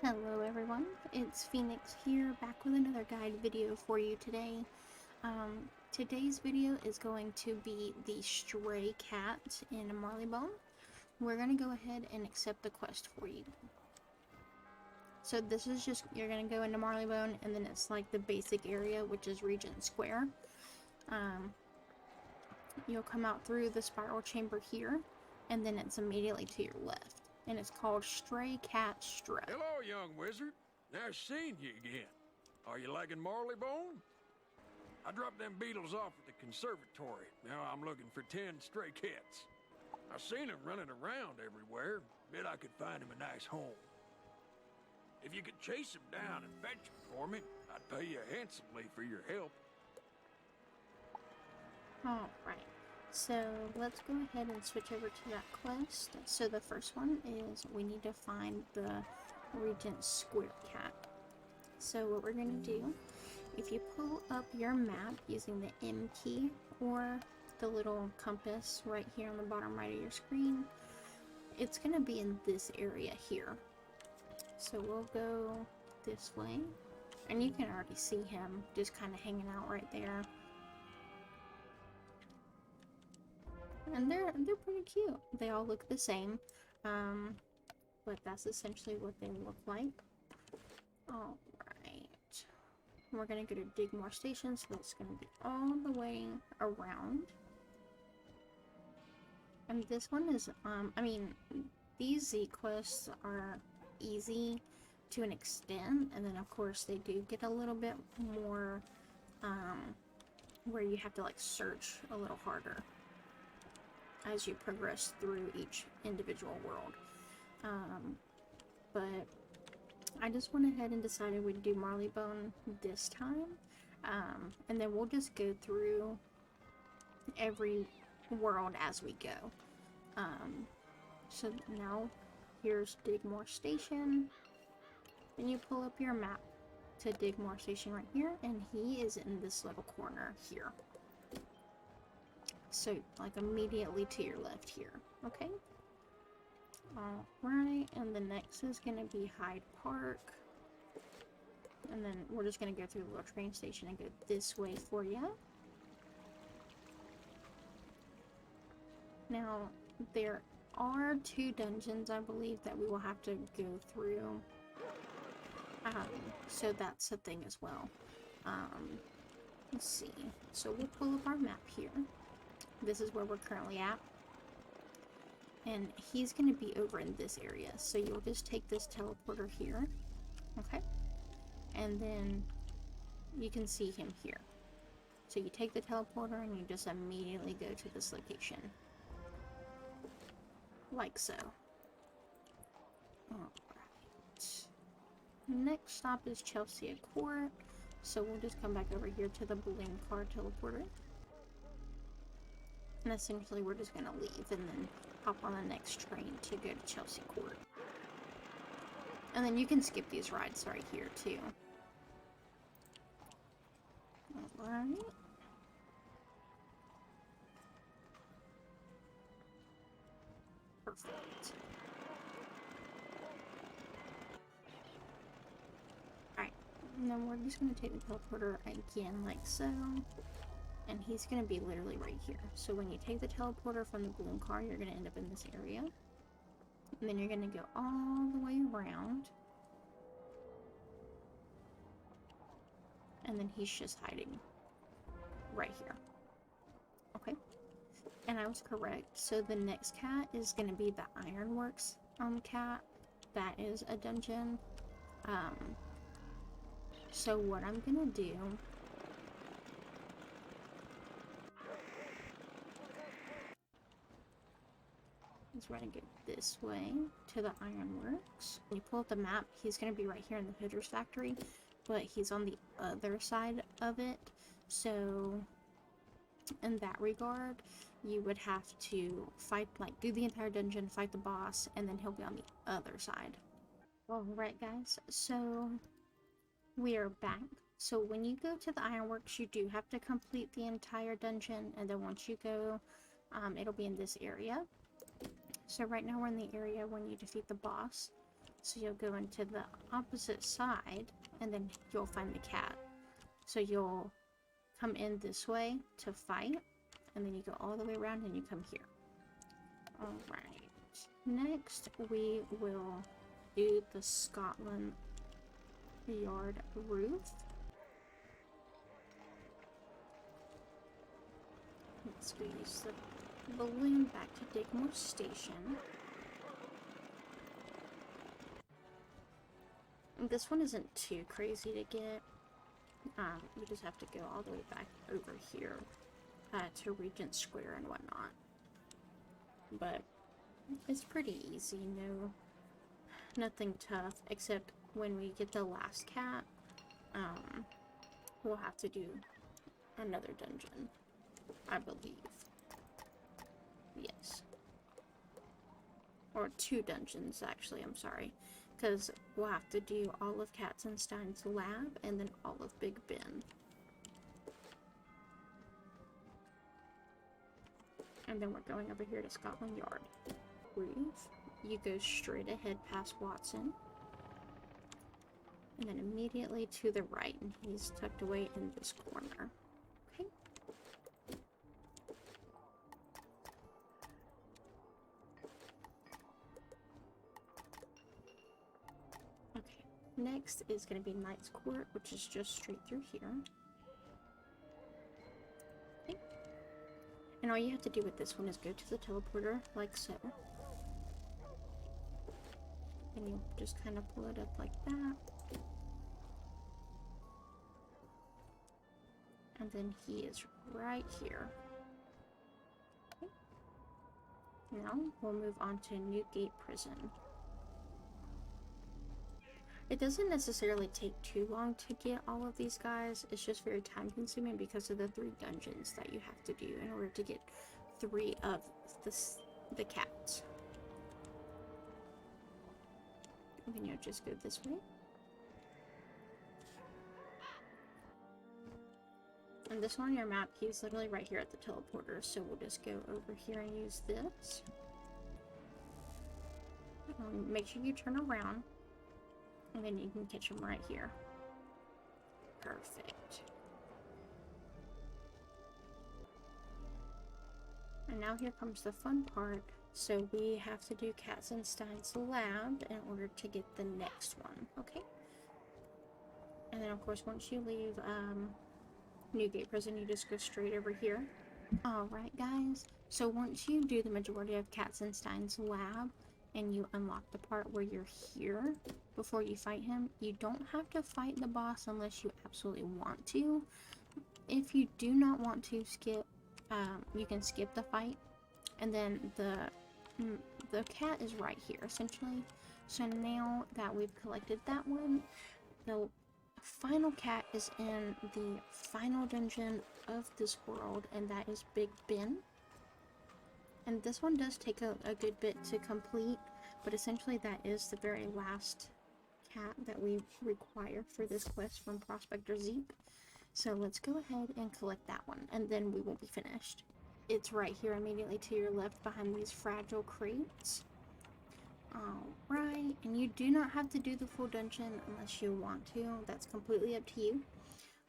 Hello everyone, it's Phoenix here, back with another guide video for you today. Today's video is going to be the stray cat in Marleybone. We're going to go ahead and accept the quest for you. So this is just, you're going to go into Marleybone and then it's like the basic area, which is Regent Square. You'll come out through the spiral chamber here, and then it's immediately to your left. And it's called Stray Cat Strut. Hello, young wizard. Nice seeing you again. Are you liking Marleybone? I dropped them beetles off at the conservatory. Now I'm looking for 10 stray cats. I seen them running around everywhere. Bet I could find them a nice home. If you could chase them down and fetch them for me, I'd pay you handsomely for your help. Alright, so let's go ahead and switch over to that quest. So the first one is we need to find the Regent Square cat. So what we're going to do, if you pull up your map using the M key or the little compass right here on the bottom right of your screen, it's going to be in this area here. So we'll go this way, and you can already see him just kind of hanging out right there. And they're pretty cute. They all look the same, but that's essentially what they look like. Alright, we're gonna go to Digmore Station, so that's gonna be all the way around. And this one is, I mean, these Zeke quests are easy to an extent, and then of course they do get a little bit more, where you have to like search a little harder as you progress through each individual world. But I just went ahead and decided we'd do Marleybone this time, and then we'll just go through every world as we go. So now here's Digmore Station, and you pull up your map to Digmore Station right here, and he is in this little corner here. So, like, immediately to your left here, okay? Alright, and the next is gonna be Hyde Park. And then we're just gonna go through the little train station and go this way for you. Now, there are 2 dungeons, I believe, that we will have to go through. So that's a thing as well. Let's see. So we'll pull up our map here. This is where we're currently at. And he's going to be over in this area. So you'll just take this teleporter here. Okay? And then you can see him here. So you take the teleporter and you just immediately go to this location. Like so. Alright. Next stop is Chelsea Court. So we'll just come back over here to the balloon car teleporter. And essentially we're just gonna leave and then hop on the next train to go to Chelsea Court. And then you can skip these rides right here too. Alright. Perfect. Alright, and then we're just gonna take the teleporter again like so. And he's going to be literally right here. So when you take the teleporter from the balloon car, you're going to end up in this area. And then you're going to go all the way around. And then he's just hiding right here. Okay. And I was correct. So the next cat is going to be the Ironworks cat. That is a dungeon. So what I'm going to do is we're gonna go this way to the Ironworks. When you pull up the map, he's gonna be right here in the Hooters factory, but he's on the other side of it. So in that regard, you would have to fight, like, do the entire dungeon, fight the boss, and then he'll be on the other side. Alright guys, so we are back. So when you go to the Ironworks, you do have to complete the entire dungeon, and then once you go, it'll be in this area. So right now we're in the area when you defeat the boss. So you'll go into the opposite side, and then you'll find the cat. So you'll come in this way to fight, and then you go all the way around and you come here. Alright. Next, we will do the Scotland Yard roof. Let's go use the balloon back to Digmore Station. This one isn't too crazy to get. You just have to go all the way back over here to Regent Square and whatnot. But it's pretty easy, nothing tough, except when we get the last cat, we'll have to do another dungeon, I believe. Yes. Or 2 dungeons, actually, I'm sorry. Because we'll have to do all of Katzenstein's lab and then all of Big Ben. And then we're going over here to Scotland Yard. Roof. You go straight ahead past Watson. And then immediately to the right. And he's tucked away in this corner. Okay. Okay. Next is going to be Knight's Court, which is just straight through here. And all you have to do with this one is go to the teleporter, like so. And you just kind of pull it up like that. And then he is right here. Okay. Now we'll move on to Newgate Prison. It doesn't necessarily take too long to get all of these guys. It's just very time consuming because of the 3 dungeons that you have to do in order to get 3 of the cats. And then you'll just go this way. And this one on your map, he's literally right here at the teleporter. So we'll just go over here and use this. Make sure you turn around. And then you can catch him right here. Perfect. And now here comes the fun part. So we have to do Katzenstein's lab in order to get the next one. Okay? And then of course once you leave Newgate Prison, you just go straight over here. Alright guys. So once you do the majority of Katzenstein's lab, and you unlock the part where you're here before you fight him, you don't have to fight the boss unless you absolutely want to. If you do not want to skip, you can skip the fight, and then the cat is right here essentially. So now that we've collected that one, the final cat is in the final dungeon of this world, and that is Big Ben. And this one does take a good bit to complete, but essentially that is the very last cat that we require for this quest from Prospector Zeke. So let's go ahead and collect that one, and then we will be finished. It's right here immediately to your left behind these fragile crates. Alright, and you do not have to do the full dungeon unless you want to. That's completely up to you.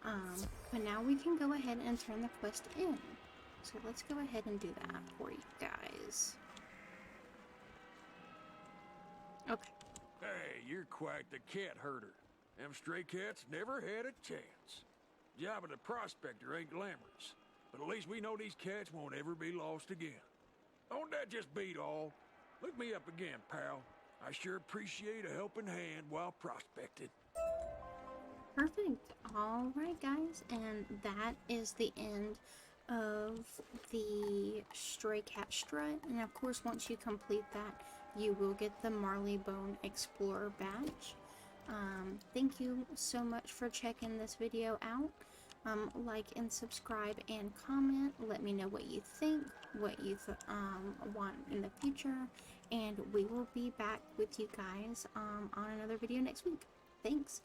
But now we can go ahead and turn the quest in. So let's go ahead and do that for you guys. Okay. Hey, you're quite the cat herder. Them stray cats never had a chance. Job of the prospector ain't glamorous, but at least we know these cats won't ever be lost again. Don't that just beat all? Look me up again, pal. I sure appreciate a helping hand while prospecting. Perfect. Alright guys, and that is the end of the Stray Cat Strut. And of course once you complete that, you will get the Marleybone Explorer badge. Thank you so much for checking this video out. Like and subscribe and comment. Let me know what you think, what you want in the future, and we will be back with you guys on another video next week. Thanks.